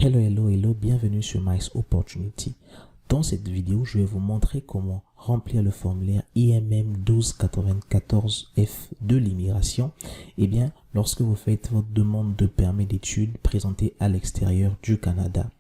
Hello, bienvenue sur Mice Opportunity. Dans cette vidéo, je vais vous montrer comment remplir le formulaire IMM 1294F de l'immigration. Eh bien, lorsque vous faites votre demande de permis d'études présentée à l'extérieur du Canada.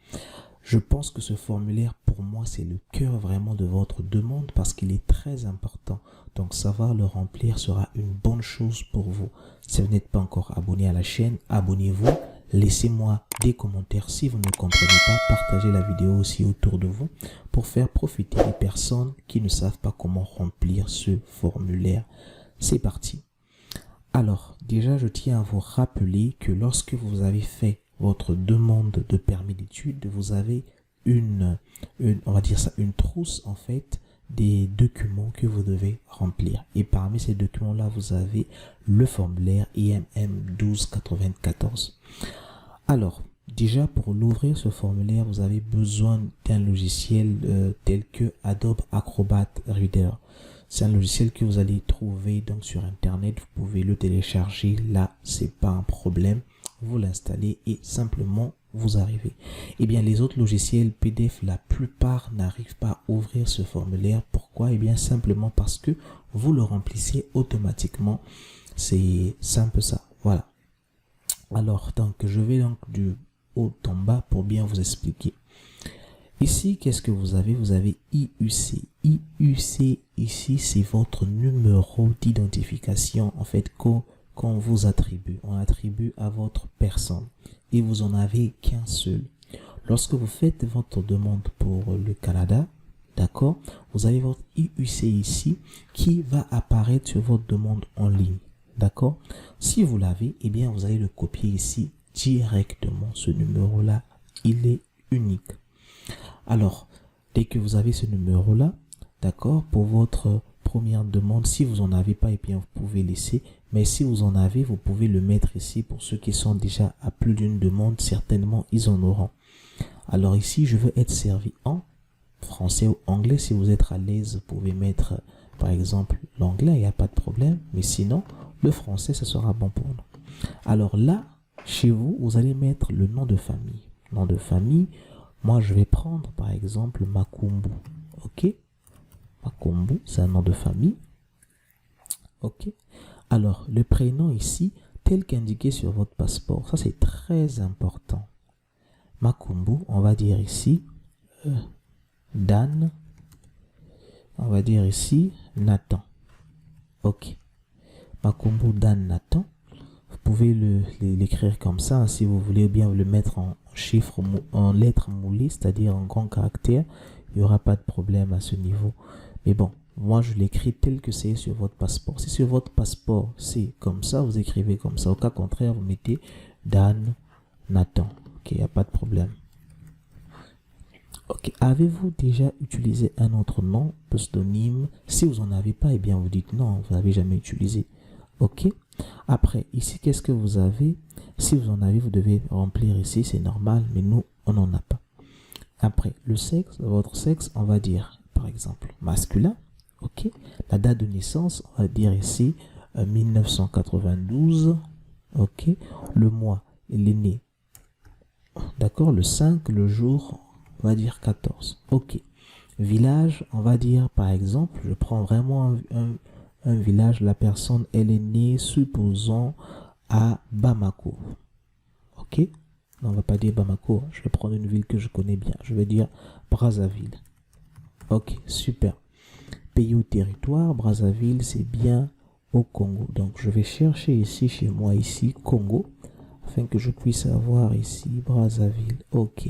Je pense que ce formulaire, pour moi, c'est le cœur vraiment de votre demande parce qu'il est très important. Donc, savoir le remplir sera une bonne chose pour vous. Si vous n'êtes pas encore abonné à la chaîne, abonnez-vous. Laissez-moi des commentaires si vous ne comprenez pas. Partagez la vidéo aussi autour de vous pour faire profiter les personnes qui ne savent pas comment remplir ce formulaire. C'est parti. Alors, déjà, je tiens à vous rappeler que lorsque vous avez fait votre demande de permis d'études, vous avez on va dire ça, une trousse en fait des documents que vous devez remplir. Et parmi ces documents-là, vous avez le formulaire IMM 1294. Alors, déjà pour l'ouvrir ce formulaire, vous avez besoin d'un logiciel tel que Adobe Acrobat Reader. C'est un logiciel que vous allez trouver donc sur internet, vous pouvez le télécharger, là c'est pas un problème, vous l'installez et simplement vous arrivez. Eh bien les autres logiciels PDF, la plupart n'arrivent pas à ouvrir ce formulaire. Pourquoi? Eh bien simplement parce que vous le remplissez automatiquement, c'est simple ça, voilà. Alors donc je vais donc du haut en bas pour bien vous expliquer. Ici, qu'est-ce que vous avez? Vous avez IUC. IUC, ici, c'est votre numéro d'identification, en fait, qu'on vous attribue. On attribue à votre personne. Et vous en avez qu'un seul. Lorsque vous faites votre demande pour le Canada, d'accord, vous avez votre IUC ici qui va apparaître sur votre demande en ligne. D'accord? Si vous l'avez, eh bien, vous allez le copier ici directement. Ce numéro-là, il est unique. Alors, dès que vous avez ce numéro-là, d'accord, pour votre première demande, si vous n'en avez pas, et bien vous pouvez laisser. Mais si vous en avez, vous pouvez le mettre ici. Pour ceux qui sont déjà à plus d'une demande, certainement, ils en auront. Alors ici, je veux être servi en français ou anglais. Si vous êtes à l'aise, vous pouvez mettre, par exemple, l'anglais, il n'y a pas de problème. Mais sinon, le français, ce sera bon pour nous. Alors là, chez vous, vous allez mettre le nom de famille. Nom de famille. Moi, je vais prendre, par exemple, Makumbu. OK? Makumbu, c'est un nom de famille. OK? Alors, le prénom ici, tel qu'indiqué sur votre passeport. Ça, c'est très important. Makumbu, on va dire ici, Dan. On va dire ici, Nathan. OK. Makumbu, Dan, Nathan. Vous pouvez l'écrire comme ça, hein, si vous voulez bien le mettre en chiffres, en lettres moulées, c'est-à-dire en grands caractères. Il n'y aura pas de problème à ce niveau. Mais bon, moi je l'écris tel que c'est sur votre passeport. Si sur votre passeport c'est comme ça, vous écrivez comme ça. Au cas contraire, vous mettez Dan, Nathan. Ok, il n'y a pas de problème. Ok, avez-vous déjà utilisé un autre nom, pseudonyme? Si vous n'en avez pas, eh bien vous dites non, vous n'avez jamais utilisé. Ok. Après, ici, qu'est-ce que vous avez? Si vous en avez, vous devez remplir ici, c'est normal, mais nous, on n'en a pas. Après, le sexe, votre sexe, on va dire, par exemple, masculin. Ok. La date de naissance, on va dire ici, 1992. Ok. Le mois, il est né. D'accord. Le 5, le jour, on va dire 14. Ok. Village, on va dire, par exemple, je prends vraiment un village, la personne, elle est née, supposons, à Bamako. Ok? Non, on va pas dire Bamako. Je vais prendre une ville que je connais bien. Je vais dire Brazzaville. Ok, super. Pays ou territoire, Brazzaville, c'est bien au Congo. Donc, je vais chercher ici, chez moi, ici, Congo, afin que je puisse avoir ici Brazzaville. Ok.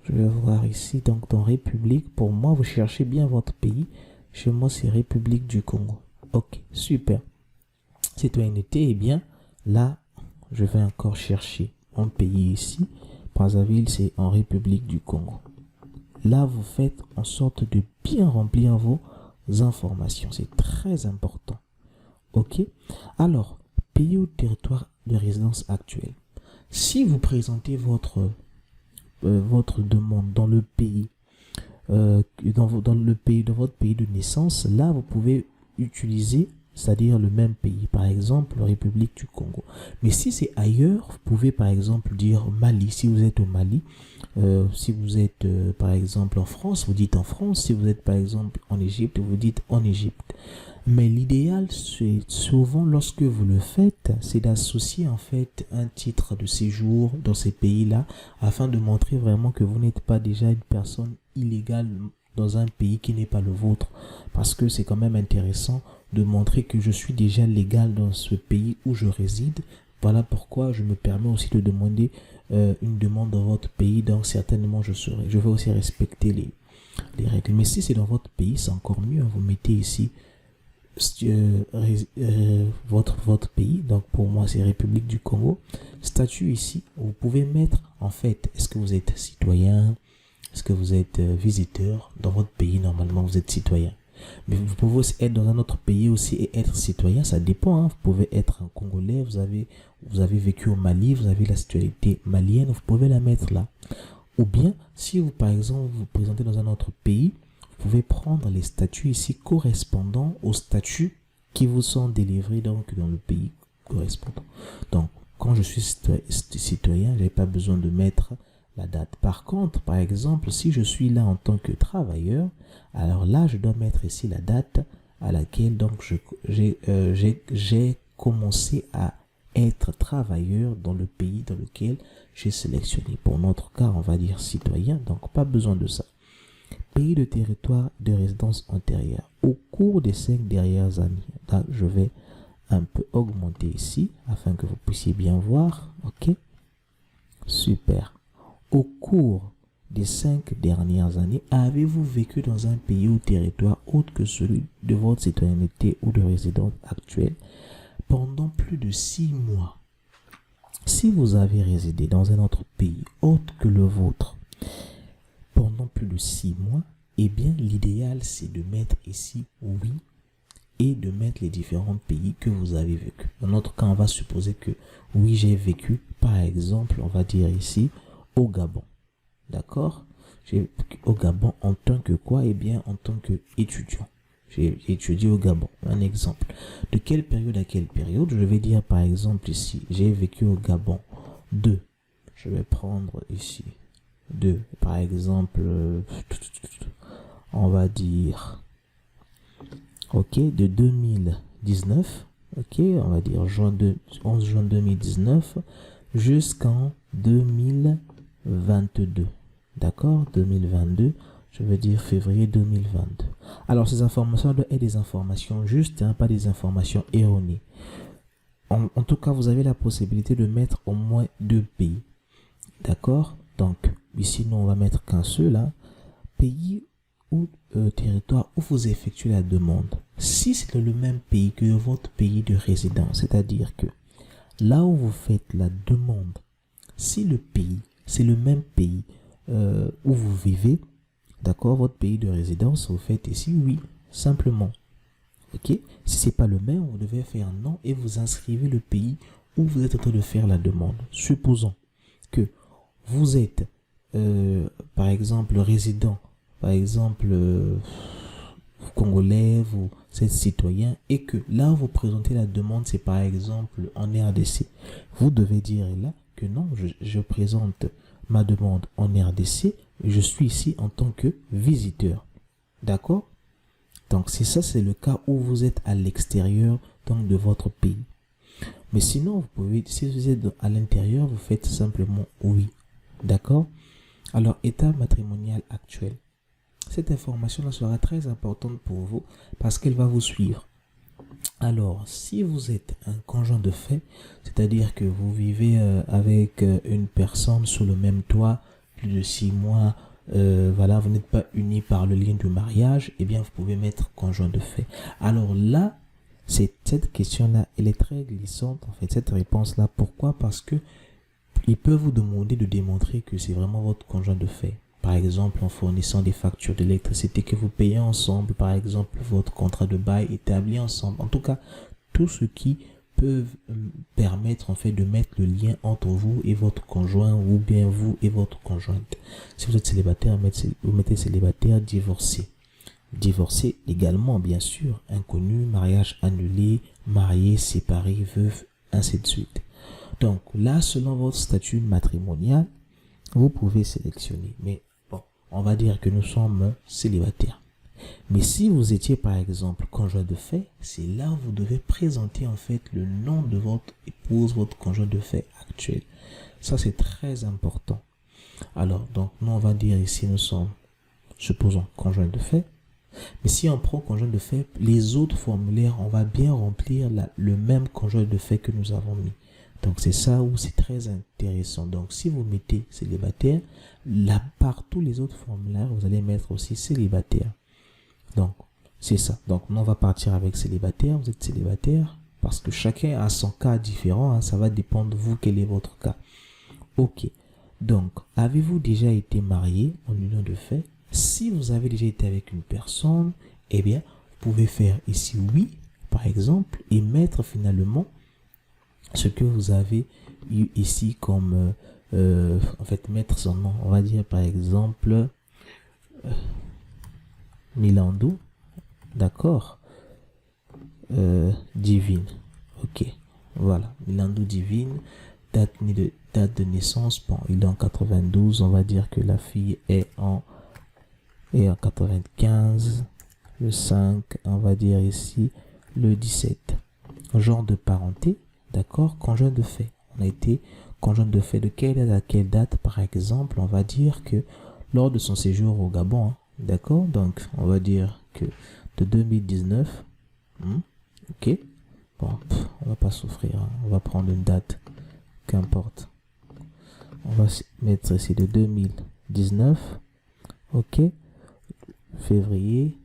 Je vais voir ici, donc, dans République. Pour moi, vous cherchez bien votre pays. Chez moi, c'est République du Congo. Ok, super. Citoyenneté, eh bien, là, je vais encore chercher un pays ici. Brazzaville, c'est en République du Congo. Là, vous faites en sorte de bien remplir vos informations. C'est très important. Ok? Alors, pays ou territoire de résidence actuelle. Si vous présentez votre demande dans le pays, dans votre pays de naissance, là, vous pouvez utiliser c'est-à-dire le même pays, par exemple, la République du Congo. Mais si c'est ailleurs, vous pouvez par exemple dire Mali, si vous êtes au Mali. Si vous êtes par exemple en France, vous dites en France. Si vous êtes par exemple en Égypte, vous dites en Égypte. Mais l'idéal, c'est souvent lorsque vous le faites, c'est d'associer en fait un titre de séjour dans ces pays-là afin de montrer vraiment que vous n'êtes pas déjà une personne illégale dans un pays qui n'est pas le vôtre. Parce que c'est quand même intéressant de montrer que je suis déjà légal dans ce pays où je réside. Voilà pourquoi je me permets aussi de demander une demande dans votre pays. Donc certainement je vais aussi respecter les règles. Mais si c'est dans votre pays, c'est encore mieux. Vous mettez ici votre pays. Donc pour moi c'est République du Congo. Statut ici, vous pouvez mettre en fait, est-ce que vous êtes citoyen, est-ce que vous êtes visiteur. Dans votre pays normalement vous êtes citoyen. Mais vous pouvez aussi être dans un autre pays aussi et être citoyen, ça dépend. Vous pouvez être un Congolais, vous avez vécu au Mali, vous avez la citoyenneté malienne, vous pouvez la mettre là. Ou bien, si vous par exemple vous présentez dans un autre pays, vous pouvez prendre les statuts ici correspondant aux statuts qui vous sont délivrés donc dans le pays correspondant. Donc, quand je suis citoyen, je n'ai pas besoin de mettre la date. Par contre, par exemple, si je suis là en tant que travailleur, alors là, je dois mettre ici la date à laquelle donc j'ai commencé à être travailleur dans le pays dans lequel j'ai sélectionné. Pour notre cas, on va dire citoyen, donc pas besoin de ça. Pays de territoire de résidence antérieure. Au cours des 5 dernières années, là, je vais un peu augmenter ici afin que vous puissiez bien voir. Ok, super. Au cours des 5 dernières années, avez-vous vécu dans un pays ou territoire autre que celui de votre citoyenneté ou de résidence actuelle pendant plus de 6 mois? Si vous avez résidé dans un autre pays autre que le vôtre pendant plus de 6 mois, eh bien l'idéal c'est de mettre ici oui et de mettre les différents pays que vous avez vécu. Dans notre cas, on va supposer que oui, j'ai vécu, par exemple, on va dire ici, au Gabon. D'accord? J'ai vécu au Gabon en tant que quoi? Eh bien, en tant qu'étudiant. J'ai étudié au Gabon. Un exemple. De quelle période à quelle période? Je vais dire, par exemple, ici, j'ai vécu au Gabon de, je vais prendre ici, de, par exemple, on va dire, ok, de 2019, ok, on va dire 11 juin 2019 jusqu'en 2022, d'accord, 2022, je veux dire février 2022. Alors ces informations doivent être des informations justes, hein, pas des informations erronées. En tout cas, vous avez la possibilité de mettre au moins 2 pays, d'accord. Donc ici nous on va mettre qu'un seul, hein, pays ou territoire où vous effectuez la demande. Si c'est le même pays que votre pays de résidence, c'est-à-dire que là où vous faites la demande, si le pays, c'est le même pays où vous vivez, d'accord, votre pays de résidence, vous faites ici oui, simplement. Ok, si c'est pas le même, vous devez faire non et vous inscrivez le pays où vous êtes en train de faire la demande. Supposons que vous êtes par exemple résident, par exemple congolais, vous êtes citoyen et que là où vous présentez la demande, c'est par exemple en RDC. Vous devez dire là que non, je présente ma demande en RDC et je suis ici en tant que visiteur. D'accord? Donc c'est ça, c'est le cas où vous êtes à l'extérieur donc de votre pays. Mais sinon, vous pouvez, si vous êtes à l'intérieur, vous faites simplement oui. D'accord? Alors, état matrimonial actuel. Cette information-là sera très importante pour vous parce qu'elle va vous suivre. Alors, si vous êtes un conjoint de fait, c'est-à-dire que vous vivez avec une personne sous le même toit, plus de 6 mois, voilà, vous n'êtes pas unis par le lien du mariage, eh bien, vous pouvez mettre conjoint de fait. Alors là, cette question-là, elle est très glissante, en fait, cette réponse-là. Pourquoi? Parce que il peut vous demander de démontrer que c'est vraiment votre conjoint de fait. Par exemple, en fournissant des factures d'électricité que vous payez ensemble, par exemple, votre contrat de bail établi ensemble. En tout cas, tout ce qui peut permettre en fait de mettre le lien entre vous et votre conjoint ou bien vous et votre conjointe. Si vous êtes célibataire, vous mettez célibataire, divorcé. divorcé légalement, bien sûr, inconnu, mariage annulé, marié, séparé, veuve, ainsi de suite. Donc là, selon votre statut matrimonial, vous pouvez sélectionner. Mais bon, on va dire que nous sommes célibataires. Mais si vous étiez par exemple conjoint de fait, c'est là où vous devez présenter en fait le nom de votre épouse, votre conjoint de fait actuel. Ça c'est très important. Alors donc nous on va dire ici nous sommes, supposons, conjoint de fait. Mais si on prend conjoint de fait, les autres formulaires, on va bien remplir le même conjoint de fait que nous avons mis. Donc c'est ça où c'est très intéressant. Donc si vous mettez célibataire, là par tous les autres formulaires, vous allez mettre aussi célibataire. Donc c'est ça. Donc nous on va partir avec célibataire. Vous êtes célibataire parce que chacun a son cas différent. Hein, ça va dépendre de vous quel est votre cas. Ok. Donc avez-vous déjà été marié en union de fait? Si vous avez déjà été avec une personne, eh bien vous pouvez faire ici oui par exemple et mettre finalement ce que vous avez eu ici comme en fait mettre son nom. On va dire par exemple Milando, d'accord, Divine, ok, voilà, Milando Divine, date de naissance, bon, il est en 92, on va dire que la fille est en 95, le 5, on va dire ici le 17, genre de parenté, d'accord, conjoint de fait, on a été conjoint de fait de quelle date à quelle date, par exemple, on va dire que lors de son séjour au Gabon, hein, d'accord, donc on va dire que de 2019, ok, bon, on va pas souffrir, hein, on va prendre une date, qu'importe, on va mettre ici de 2019, ok, février,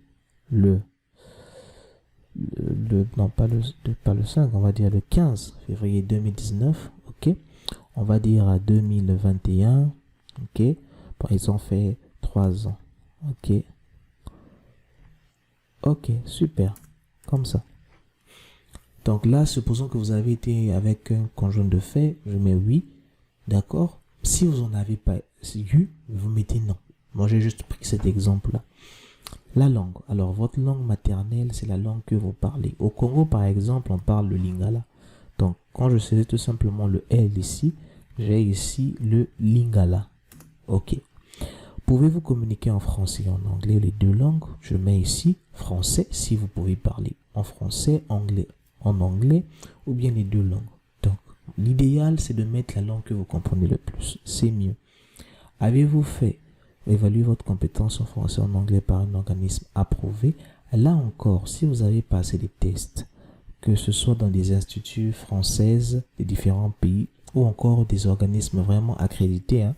non pas le 5, on va dire le 15 février 2019, ok, on va dire à 2021, ok, bon, ils ont fait 3 ans, ok, ok, super, comme ça. Donc là, supposons que vous avez été avec un conjoint de fait, je mets oui, d'accord. Si vous n'en avez pas eu, vous mettez non. Moi, j'ai juste pris cet exemple-là. La langue. Alors, votre langue maternelle, c'est la langue que vous parlez. Au Congo, par exemple, on parle le lingala. Donc, quand je saisis tout simplement le L ici, j'ai ici le lingala. Ok. Pouvez-vous communiquer en français et en anglais, les deux langues? Je mets ici français, si vous pouvez parler en français, anglais, en anglais, ou bien les deux langues. Donc, l'idéal, c'est de mettre la langue que vous comprenez le plus. C'est mieux. Avez-vous fait évaluer votre compétence en français et en anglais par un organisme approuvé? Là encore, si vous avez passé des tests, que ce soit dans des instituts françaises des différents pays ou encore des organismes vraiment accrédités, hein,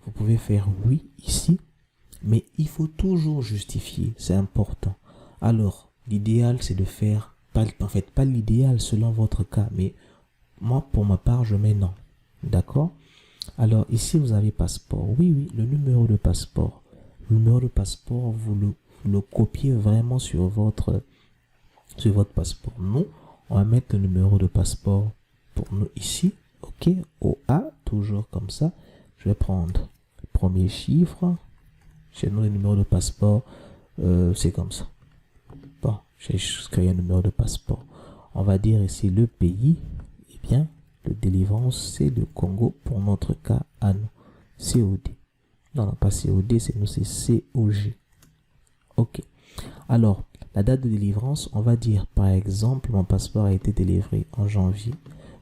vous pouvez faire oui ici, mais il faut toujours justifier, c'est important. Alors, l'idéal, c'est de faire, en fait, pas l'idéal selon votre cas, mais moi, pour ma part, je mets non. D'accord? Alors, ici, vous avez passeport. Oui, le numéro de passeport. Le numéro de passeport, vous le copiez vraiment sur votre passeport. Nous, on va mettre le numéro de passeport pour nous ici. Ok? Au A, toujours comme ça. Je vais prendre le premier chiffre. Chez nous, le numéro de passeport, c'est comme ça. Bon, j'ai créé un numéro de passeport. On va dire ici le pays. Eh bien, le délivrance, c'est le Congo pour notre cas à nous. COD. Non, pas COD, c'est nous, c'est COG. Ok. Alors, la date de délivrance, on va dire, par exemple, mon passeport a été délivré en janvier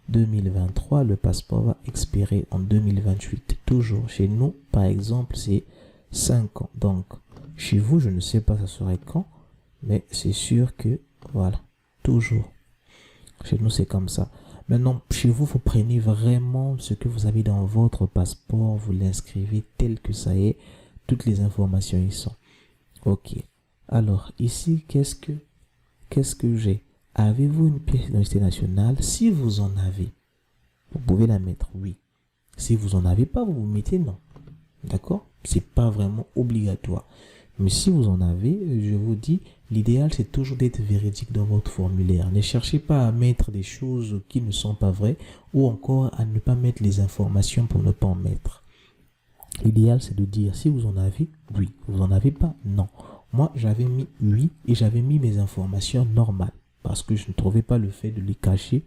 2023. Le passeport va expirer en 2028. Toujours chez nous, par exemple, c'est 5 ans. Donc, chez vous, je ne sais pas ça serait quand, mais c'est sûr que, voilà, toujours. Chez nous, c'est comme ça. Maintenant, chez vous, vous prenez vraiment ce que vous avez dans votre passeport, vous l'inscrivez tel que ça est, toutes les informations y sont. Ok. Alors, ici, qu'est-ce que j'ai? Avez-vous une pièce d'identité nationale? Si vous en avez, vous pouvez la mettre oui. Si vous en avez pas, vous mettez non. D'accord? C'est pas vraiment obligatoire. Mais si vous en avez, je vous dis, l'idéal c'est toujours d'être véridique dans votre formulaire. Ne cherchez pas à mettre des choses qui ne sont pas vraies ou encore à ne pas mettre les informations pour ne pas en mettre. L'idéal c'est de dire si vous en avez, oui. Vous en avez pas, non. Moi, j'avais mis oui et j'avais mis mes informations normales parce que je ne trouvais pas le fait de les cacher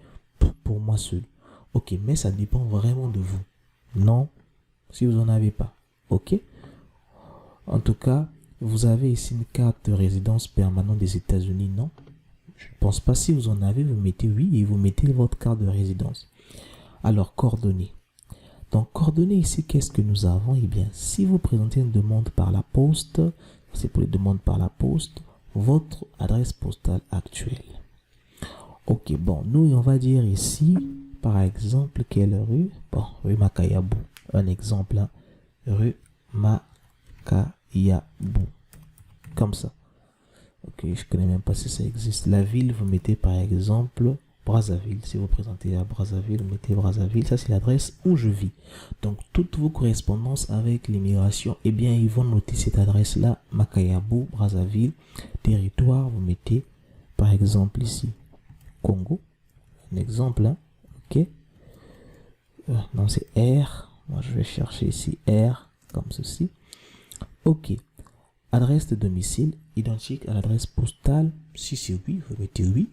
pour moi seul. Ok, mais ça dépend vraiment de vous. Non, si vous n'en avez pas. Ok. En tout cas, vous avez ici une carte de résidence permanente des États-Unis, non? Je ne pense pas. Si vous en avez, vous mettez oui et vous mettez votre carte de résidence. Alors, coordonnées. Donc, coordonnées ici, qu'est-ce que nous avons? Eh bien, si vous présentez une demande par la poste, c'est pour les demandes par la poste, votre adresse postale actuelle. Ok, bon, nous, on va dire ici, par exemple, quelle rue? Bon, rue Makayabou. Un exemple, hein. Rue Makayabou. Comme ça. Ok, je connais même pas si ça existe. La ville, vous mettez par exemple Brazzaville. Si vous présentez à Brazzaville, vous mettez Brazzaville. Ça, c'est l'adresse où je vis. Donc, toutes vos correspondances avec l'immigration, eh bien, ils vont noter cette adresse-là, Makayabou, Brazzaville. Territoire, vous mettez par exemple ici Congo. Un exemple, hein. Ok. Non, c'est R. Moi, je vais chercher ici R, comme ceci. Ok. Adresse de domicile identique à l'adresse postale. Si c'est oui, vous mettez oui.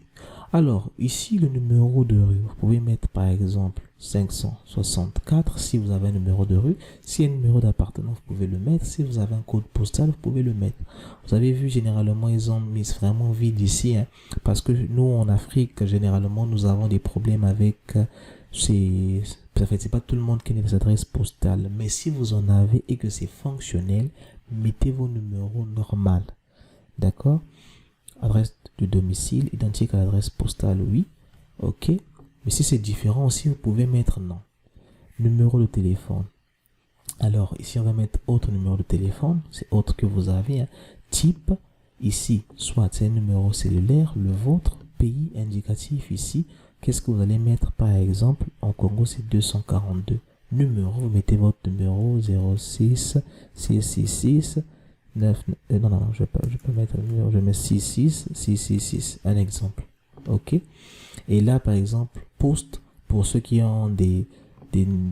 Alors, ici, le numéro de rue, vous pouvez mettre par exemple 564 si vous avez un numéro de rue. Si y a un numéro d'appartement, vous pouvez le mettre. Si vous avez un code postal, vous pouvez le mettre. Vous avez vu, généralement, ils ont mis vraiment vide ici, hein, parce que nous, en Afrique, généralement, nous avons des problèmes avec ces... En fait, c'est pas tout le monde qui a des adresses postales. Mais si vous en avez et que c'est fonctionnel, mettez vos numéros normaux. D'accord? Adresse de domicile identique à l'adresse postale, oui. Ok. Mais si c'est différent aussi, vous pouvez mettre non. Numéro de téléphone. Alors, ici, on va mettre autre numéro de téléphone. C'est autre que vous avez. Hein. Type, ici, soit c'est un numéro cellulaire, le vôtre. Pays indicatif ici. Qu'est-ce que vous allez mettre par exemple? En Congo, c'est 242. Numéro, vous mettez votre numéro 06 666 9. Non, je vais pas mettre un numéro, je mets 66 666. Un exemple. Ok. Et là, par exemple, poste, pour ceux qui ont des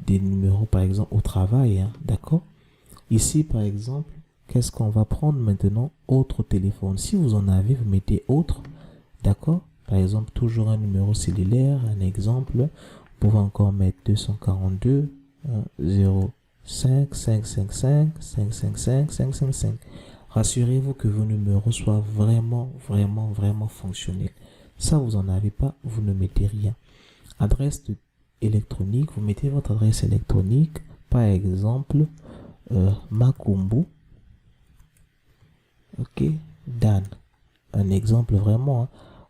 numéros, par exemple, au travail. Hein, d'accord. Ici, par exemple, qu'est-ce qu'on va prendre maintenant? Autre téléphone. Si vous en avez, vous mettez autre. D'accord. Par exemple, toujours un numéro cellulaire, un exemple. Vous pouvez encore mettre 242 05 555 555 555. Rassurez-vous que vos numéros soient vraiment fonctionnels. Ça, vous en avez pas, vous ne mettez rien. Adresse électronique, vous mettez votre adresse électronique. Par exemple, Makumbu. Ok, Dan. Un exemple vraiment,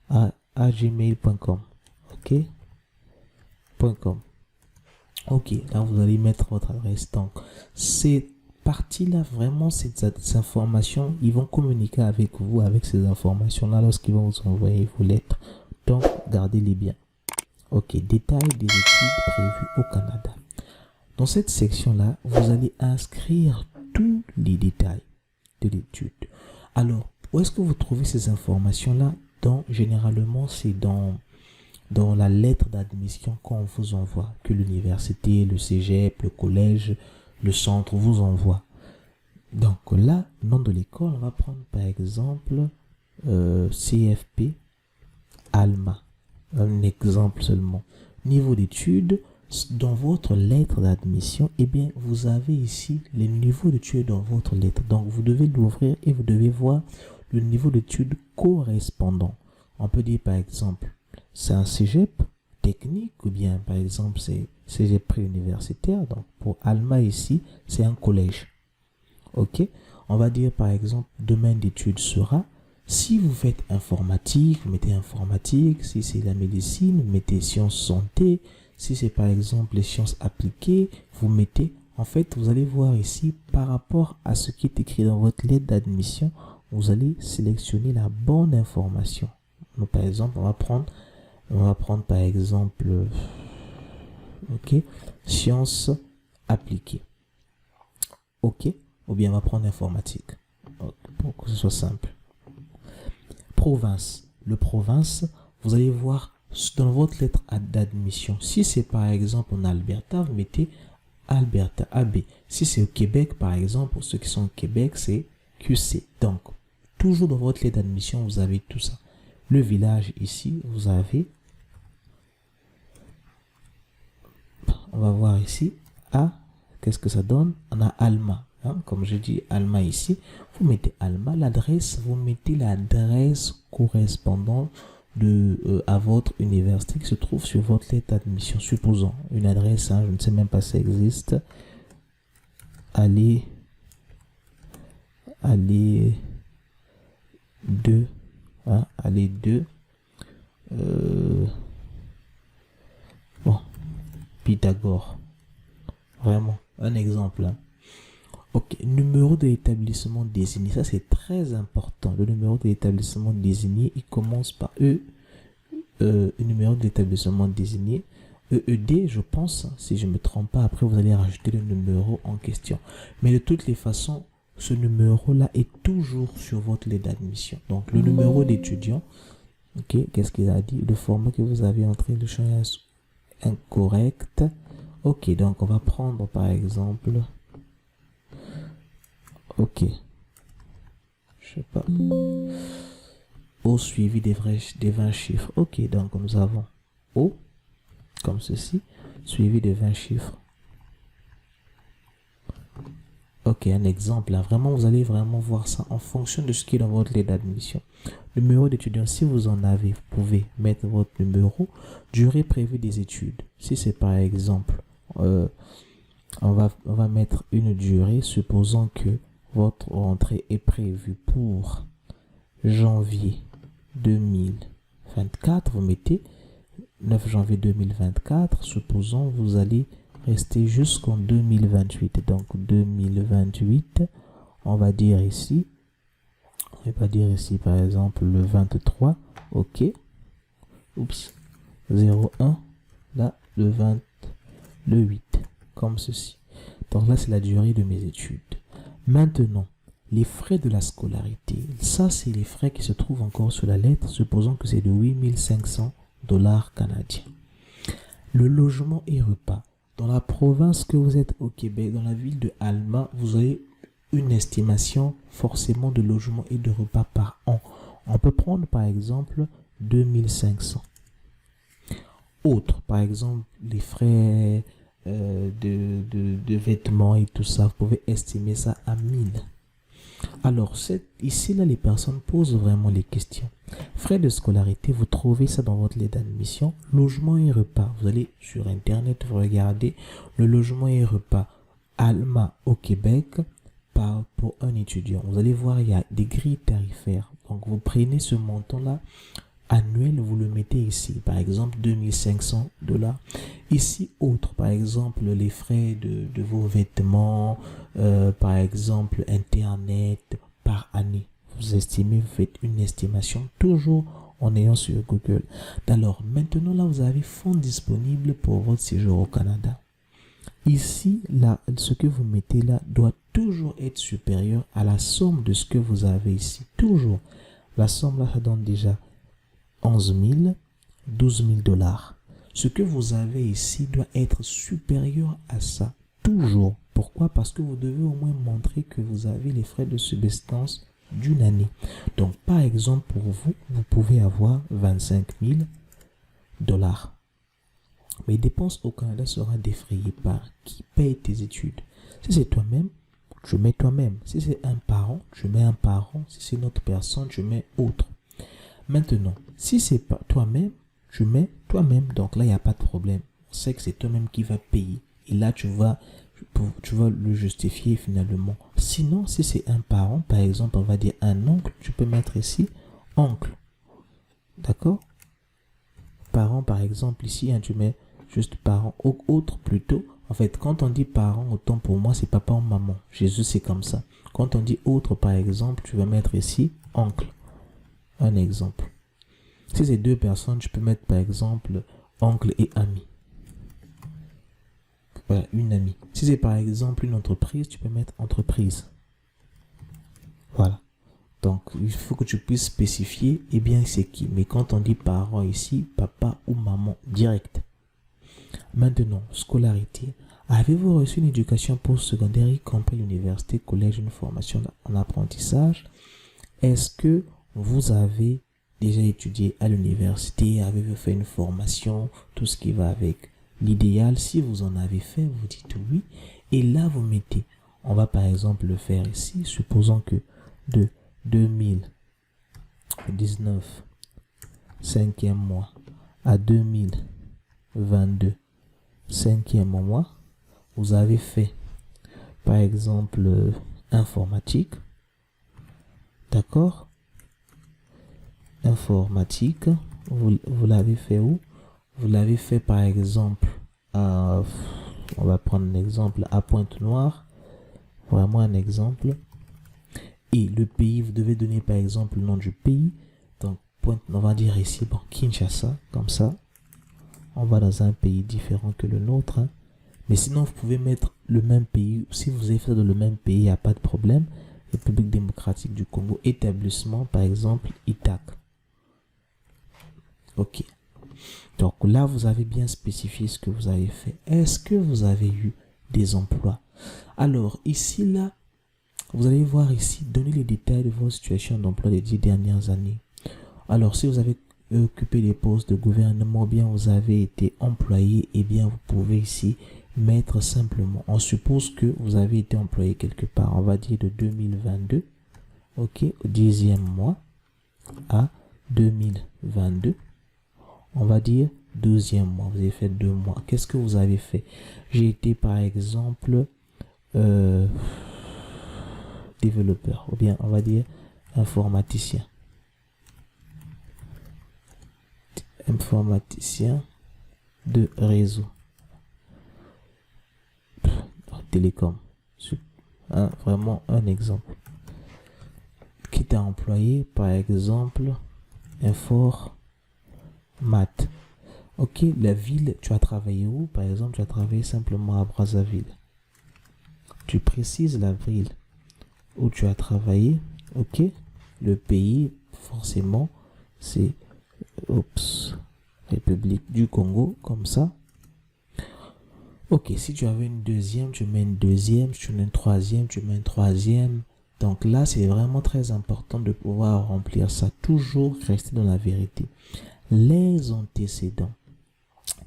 hein, à gmail.com. Ok, .com. Ok, là vous allez mettre votre adresse. Donc, ces parties-là, vraiment, ces informations, ils vont communiquer avec vous, avec ces informations-là, lorsqu'ils vont vous envoyer vos lettres. Donc, gardez-les bien. Ok, détail des études prévues au Canada. Dans cette section-là, vous allez inscrire tous les détails de l'étude. Alors, où est-ce que vous trouvez ces informations-là? Généralement, c'est dans la lettre d'admission qu'on vous envoie, que l'université, le cégep, le collège, le centre vous envoie. Donc là, nom de l'école, on va prendre par exemple CFP Alma. Un exemple seulement. Niveau d'études, dans votre lettre d'admission, eh bien, vous avez ici les niveaux d'études dans votre lettre. Donc, vous devez l'ouvrir et vous devez voir le niveau d'études correspondant. On peut dire par exemple, c'est un cégep technique ou bien par exemple c'est cégep préuniversitaire. Donc pour Alma ici, c'est un collège. Ok, on va dire par exemple, domaine d'études sera, si vous faites informatique, vous mettez informatique. Si c'est la médecine, vous mettez sciences santé. Si c'est par exemple les sciences appliquées, vous mettez, en fait, vous allez voir ici par rapport à ce qui est écrit dans votre lettre d'admission, vous allez sélectionner la bonne information. Donc, par exemple, on va prendre par exemple, ok, sciences appliquées. Ok, ou bien on va prendre informatique. Pour que ce soit simple. Province. Le province, vous allez voir dans votre lettre d'admission. Si c'est par exemple en Alberta, vous mettez Alberta AB. Si c'est au Québec, par exemple, pour ceux qui sont au Québec, c'est QC. Donc, Toujours dans votre lettre d'admission, vous avez tout ça. Le village ici, vous avez, on va voir ici, qu'est-ce que ça donne? On a Alma. Comme je dis Alma ici, vous mettez Alma, l'adresse, vous mettez l'adresse correspondant à votre université qui se trouve sur votre lettre d'admission. Supposons une adresse, je ne sais même pas si ça existe. Allez 2, allez 2. Bon, Pythagore. Vraiment, un exemple. Ok, numéro de l'établissement désigné, ça c'est très important. Le numéro de l'établissement désigné, il commence par E. Numéro de l'établissement désigné, EED, je pense, si je ne me trompe pas. Après, vous allez rajouter le numéro en question. Mais de toutes les façons, ce numéro-là est toujours sur votre lettre d'admission. Donc, le numéro d'étudiant, ok, qu'est-ce qu'il a dit? Le format que vous avez entré, le champ est incorrect. Ok, donc on va prendre par exemple, ok, je sais pas, O suivi des 20 chiffres. Ok, donc nous avons O, comme ceci, suivi de 20 chiffres. Ok, un exemple, là, vraiment, vous allez vraiment voir ça en fonction de ce qui est dans votre lettre d'admission. Numéro d'étudiant, si vous en avez, vous pouvez mettre votre numéro. Durée prévue des études. Si c'est par exemple, on va mettre une durée, supposons que votre rentrée est prévue pour janvier 2024, vous mettez 9 janvier 2024, supposons vous allez rester jusqu'en 2028. Donc 2028, on va dire ici par exemple le 23, ok, oups, 01, là le 8, comme ceci. Donc là c'est la durée de mes études. Maintenant, les frais de la scolarité, ça c'est les frais qui se trouvent encore sur la lettre, supposons que c'est de 8500 $ canadiens. Le logement et repas. Dans la province que vous êtes au Québec, dans la ville de Alma, vous avez une estimation forcément de logement et de repas par an. On peut prendre par exemple 2500. Autre, par exemple, les frais de vêtements et tout ça, vous pouvez estimer ça à 1000. Alors, ici, là, les personnes posent vraiment les questions. Frais de scolarité, vous trouvez ça dans votre lettre d'admission. Logement et repas. Vous allez sur Internet, vous regardez le logement et repas Alma au Québec pour un étudiant. Vous allez voir, il y a des grilles tarifaires. Donc, vous prenez ce montant-là annuel, vous le mettez ici. Par exemple, 2500 $. Ici, autre, par exemple, les frais de vos vêtements, par exemple, Internet par année. Vous estimez, vous faites une estimation toujours en ayant sur Google. Alors, maintenant, là, vous avez fonds disponibles pour votre séjour au Canada. Ici, là, ce que vous mettez là doit toujours être supérieur à la somme de ce que vous avez ici. Toujours. La somme là, ça donne déjà 11 000, 12 000 $. Ce que vous avez ici doit être supérieur à ça. Toujours. Pourquoi? Parce que vous devez au moins montrer que vous avez les frais de subsistance d'une année. Donc, par exemple, pour vous, vous pouvez avoir 25 000 $. Mais dépenses au Canada sera défrayée par qui paye tes études. Si c'est toi-même, je mets toi-même. Si c'est un parent, je mets un parent. Si c'est une autre personne, je mets autre. Maintenant, si c'est pas toi-même, je mets toi-même. Donc là, il n'y a pas de problème. On sait que c'est toi-même qui va payer. Et là, tu vas le justifier finalement. Sinon, si c'est un parent, par exemple, on va dire un oncle, tu peux mettre ici oncle. D'accord? Parent, par exemple, ici, tu mets juste parent ou autre plutôt. En fait, quand on dit parent, autant pour moi, c'est papa ou maman. Jésus, c'est comme ça. Quand on dit autre, par exemple, tu vas mettre ici oncle. Un exemple. Si c'est deux personnes, je peux mettre par exemple oncle et ami. Voilà, une amie. Si c'est par exemple une entreprise, tu peux mettre entreprise. Voilà. Donc, il faut que tu puisses spécifier, eh bien, c'est qui. Mais quand on dit parent ici, papa ou maman, direct. Maintenant, scolarité. Avez-vous reçu une éducation postsecondaire, y compris l'université, collège, une formation en apprentissage? Est-ce que vous avez déjà étudié à l'université? Avez-vous fait une formation? Tout ce qui va avec. L'idéal, si vous en avez fait, vous dites oui. Et là, vous mettez. On va par exemple le faire ici. Supposons que de 2019, cinquième mois, à 2022, cinquième mois, vous avez fait, par exemple, informatique. D'accord? Informatique. Vous l'avez fait où? Vous l'avez fait, par exemple, à, on va prendre un exemple, à Pointe-Noire. Vraiment un exemple. Et le pays, vous devez donner, par exemple, le nom du pays. Donc, on va dire ici, bon, Kinshasa, comme ça. On va dans un pays différent que le nôtre. Hein. Mais sinon, vous pouvez mettre le même pays. Si vous avez fait dans le même pays, il n'y a pas de problème. République démocratique du Congo, établissement, par exemple, ITAC. Ok. Donc là, vous avez bien spécifié ce que vous avez fait. Est-ce que vous avez eu des emplois? Alors, ici, là, vous allez voir ici, donner les détails de votre situation d'emploi des 10 dernières années. Alors, si vous avez occupé des postes de gouvernement, bien vous avez été employé, et bien vous pouvez ici mettre simplement. On suppose que vous avez été employé quelque part. On va dire de 2022, ok, au 10e mois à 2022. On va dire 12e mois. Vous avez fait 2 mois. Qu'est-ce que vous avez fait? J'ai été par exemple développeur, ou bien on va dire informaticien. Informaticien de réseau. Télécom. Vraiment un exemple. Qui t'a employé, par exemple, Infor Math. Ok, la ville, tu as travaillé où? Par exemple, tu as travaillé simplement à Brazzaville. Tu précises la ville où tu as travaillé. Ok, le pays, forcément, c'est République du Congo, comme ça. Ok, si tu avais une deuxième, tu mets une deuxième. Si tu mets une troisième, tu mets une troisième. Donc là, c'est vraiment très important de pouvoir remplir ça. Toujours rester dans la vérité. Les antécédents.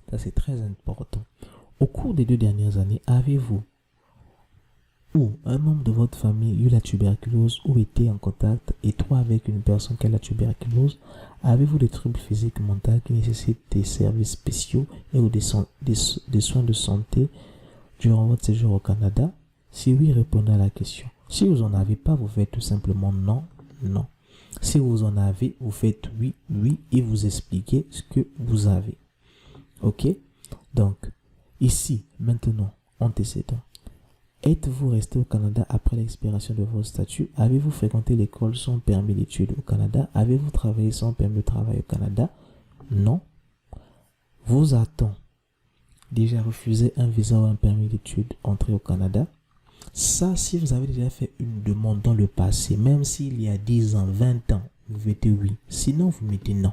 Ça, c'est très important. Au cours des 2 dernières années, avez-vous ou un membre de votre famille eu la tuberculose ou été en contact étroit avec une personne qui a la tuberculose? Avez-vous des troubles physiques mentaux qui nécessitent des services spéciaux et ou des soins de santé durant votre séjour au Canada? Si oui, répondez à la question. Si vous n'en avez pas, vous faites tout simplement non, non. Si vous en avez, vous faites oui, oui et vous expliquez ce que vous avez. Ok? Donc, ici, maintenant, antécédent. Êtes-vous resté au Canada après l'expiration de votre statut? Avez-vous fréquenté l'école sans permis d'études au Canada? Avez-vous travaillé sans permis de travail au Canada? Non. Vous a-t-on déjà refusé un visa ou un permis d'études entré au Canada? Ça, si vous avez déjà fait une demande dans le passé, même s'il y a 10 ans, 20 ans, vous mettez oui. Sinon, vous mettez non.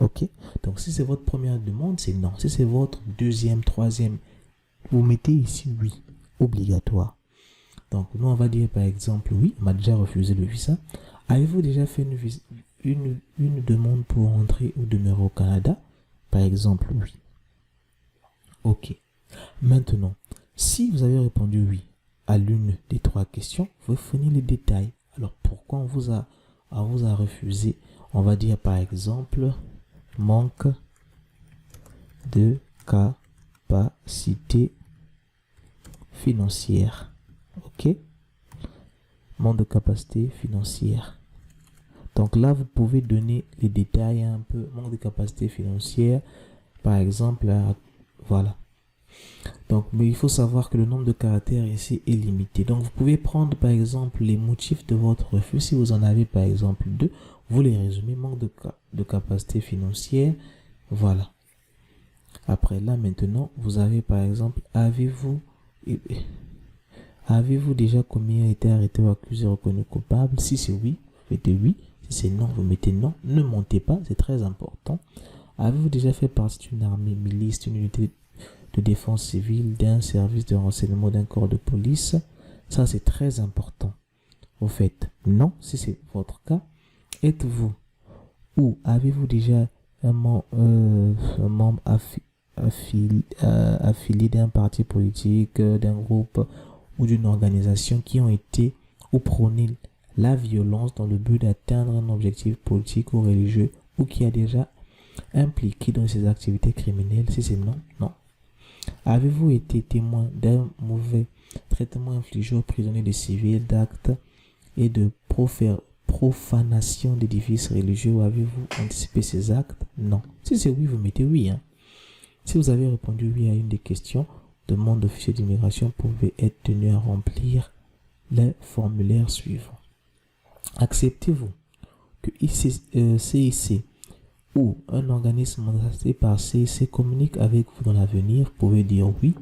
Ok? Donc, si c'est votre première demande, c'est non. Si c'est votre deuxième, troisième, vous mettez ici oui. Obligatoire. Donc, nous, on va dire par exemple, oui, on m'a déjà refusé le visa. Avez-vous déjà fait une demande pour entrer ou demeurer au Canada? Par exemple, oui. Ok. Maintenant, si vous avez répondu oui à l'une des 3 questions, vous fournissez les détails. Alors, pourquoi on vous a refusé? On va dire par exemple, manque de capacité financière. Ok, manque de capacité financière. Donc là, vous pouvez donner les détails un peu. Manque de capacité financière, par exemple, voilà. Donc, mais il faut savoir que le nombre de caractères ici est limité. Donc, vous pouvez prendre par exemple les motifs de votre refus. Si vous en avez par exemple 2, vous les résumez. Manque de capacité financière, voilà. Après là, maintenant, vous avez par exemple, avez-vous déjà commis, été arrêté ou accusé, reconnu coupable? Si c'est oui, vous mettez oui. Si c'est non, vous mettez non. Ne mentez pas, c'est très important. Avez-vous déjà fait partie d'une armée, milice, d'une unité de défense civile, d'un service de renseignement, d'un corps de police? Ça, c'est très important. vous faites non, si c'est votre cas. Êtes-vous ou avez-vous déjà un membre affilié d'un parti politique, d'un groupe ou d'une organisation qui ont été ou prôné la violence dans le but d'atteindre un objectif politique ou religieux, ou qui a déjà impliqué dans ces activités criminelles? Si c'est non, non. Avez-vous été témoin d'un mauvais traitement infligé aux prisonniers de civils, d'actes et de profanation d'édifices religieux, ou avez-vous anticipé ces actes? Non. Si c'est oui, vous mettez oui. Si vous avez répondu oui à une des questions, demande d'officier d'immigration, pouvez être tenu à remplir les formulaires suivants. Acceptez-vous que CIC ou un organisme mandaté par CIC communique avec vous dans l'avenir? Vous pouvez dire oui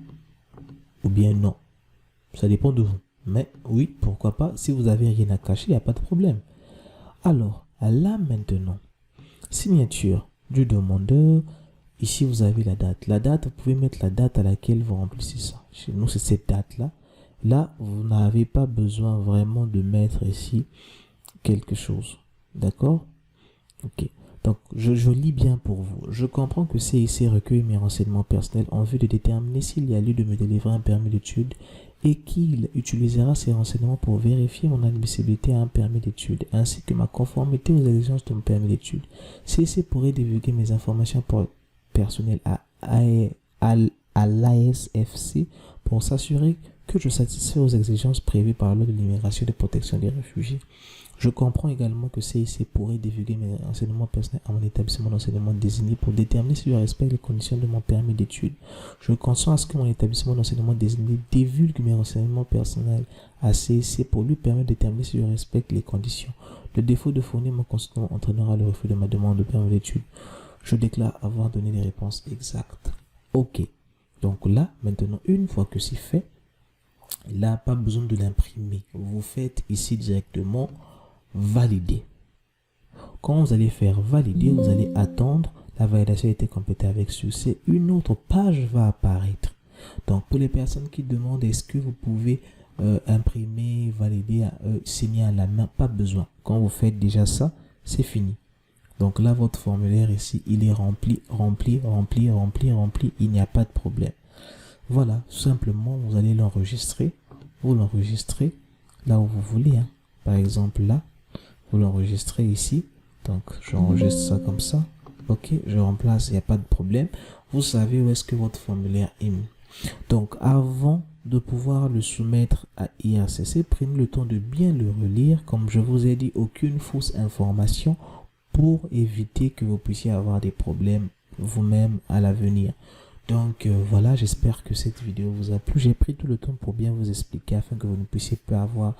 ou bien non. Ça dépend de vous. Mais oui, pourquoi pas. Si vous n'avez rien à cacher, il n'y a pas de problème. Alors, là maintenant, signature du demandeur. Ici, vous avez la date. La date, vous pouvez mettre la date à laquelle vous remplissez ça. Chez nous, c'est cette date-là. Là, vous n'avez pas besoin vraiment de mettre ici quelque chose. D'accord? Ok. Donc, je lis bien pour vous. Je comprends que CIC recueille mes renseignements personnels en vue de déterminer s'il y a lieu de me délivrer un permis d'études et qu'il utilisera ces renseignements pour vérifier mon admissibilité à un permis d'études ainsi que ma conformité aux exigences de mon permis d'études. CIC pourrait divulguer mes informations personnelles à l'ASFC pour s'assurer que je satisfais aux exigences prévues par la loi de l'immigration et de protection des réfugiés. Je comprends également que CIC pourrait divulguer mes renseignements personnels à mon établissement d'enseignement désigné pour déterminer si je respecte les conditions de mon permis d'études. Je consens à ce que mon établissement d'enseignement désigné divulgue mes renseignements personnels à CIC pour lui permettre de déterminer si je respecte les conditions. Le défaut de fournir mon consentement entraînera le refus de ma demande de permis d'études. Je déclare avoir donné les réponses exactes. Ok. Donc là, maintenant, une fois que c'est fait, là, pas besoin de l'imprimer. Vous faites ici directement valider. Quand vous allez faire valider, vous allez attendre. La validation a été complétée avec succès. Une autre page va apparaître. Donc, pour les personnes qui demandent est-ce que vous pouvez imprimer, valider, signer à la main, pas besoin. Quand vous faites déjà ça, c'est fini. Donc là, votre formulaire ici, il est rempli. Il n'y a pas de problème. Voilà, tout simplement, vous allez l'enregistrer. Vous l'enregistrez là où vous voulez. Par exemple, là, vous l'enregistrez ici. Donc, j'enregistre ça comme ça. Ok, je remplace, il n'y a pas de problème. Vous savez où est-ce que votre formulaire est mis. Donc, avant de pouvoir le soumettre à IRCC, prenez le temps de bien le relire. Comme je vous ai dit, aucune fausse information pour éviter que vous puissiez avoir des problèmes vous-même à l'avenir. Donc voilà, j'espère que cette vidéo vous a plu. J'ai pris tout le temps pour bien vous expliquer afin que vous ne puissiez pas avoir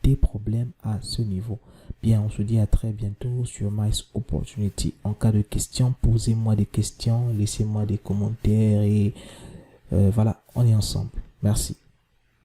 des problèmes à ce niveau. Bien, on se dit à très bientôt sur Mice Opportunity. En cas de questions, posez-moi des questions, laissez-moi des commentaires et voilà, on est ensemble. Merci.